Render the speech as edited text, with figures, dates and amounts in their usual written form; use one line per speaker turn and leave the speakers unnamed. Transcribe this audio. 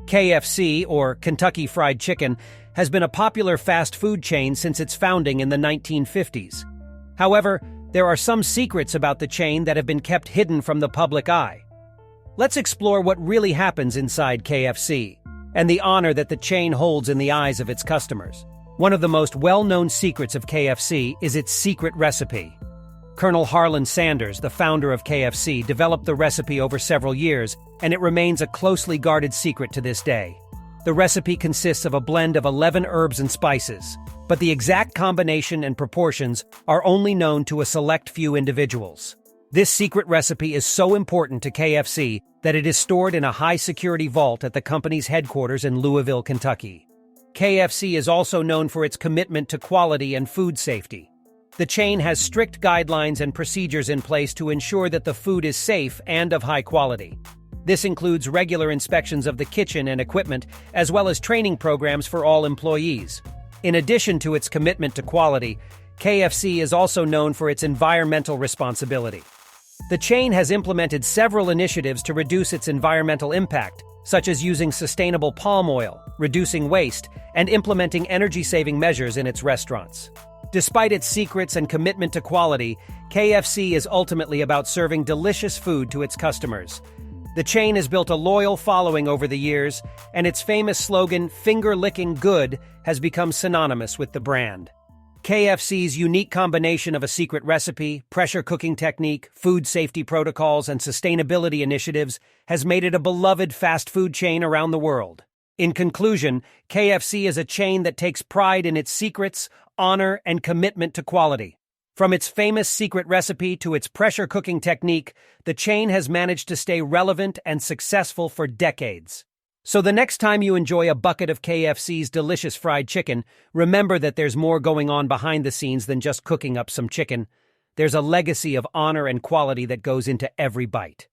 KFC, or Kentucky Fried Chicken, has been a popular fast food chain since its founding in the 1950s. However, there are some secrets about the chain that have been kept hidden from the public eye. Let's explore what really happens inside KFC, and the honor that the chain holds in the eyes of its customers. One of the most well-known secrets of KFC is its secret recipe. Colonel Harlan Sanders, the founder of KFC, developed the recipe over several years, and it remains a closely guarded secret to this day. The recipe consists of a blend of 11 herbs and spices, but the exact combination and proportions are only known to a select few individuals. This secret recipe is so important to KFC that it is stored in a high-security vault at the company's headquarters in Louisville, Kentucky. KFC is also known for its commitment to quality and food safety. The chain has strict guidelines and procedures in place to ensure that the food is safe and of high quality. This includes regular inspections of the kitchen and equipment, as well as training programs for all employees. In addition to its commitment to quality, KFC is also known for its environmental responsibility. The chain has implemented several initiatives to reduce its environmental impact, such as using sustainable palm oil, reducing waste, and implementing energy-saving measures in its restaurants. Despite its secrets and commitment to quality, KFC is ultimately about serving delicious food to its customers. The chain has built a loyal following over the years, and its famous slogan, "Finger-lickin good," has become synonymous with the brand. KFC's unique combination of a secret recipe, pressure cooking technique, food safety protocols, and sustainability initiatives has made it a beloved fast food chain around the world. In conclusion, KFC is a chain that takes pride in its secrets, honor, and commitment to quality. From its famous secret recipe to its pressure cooking technique, the chain has managed to stay relevant and successful for decades. So the next time you enjoy a bucket of KFC's delicious fried chicken, remember that there's more going on behind the scenes than just cooking up some chicken. There's a legacy of honor and quality that goes into every bite.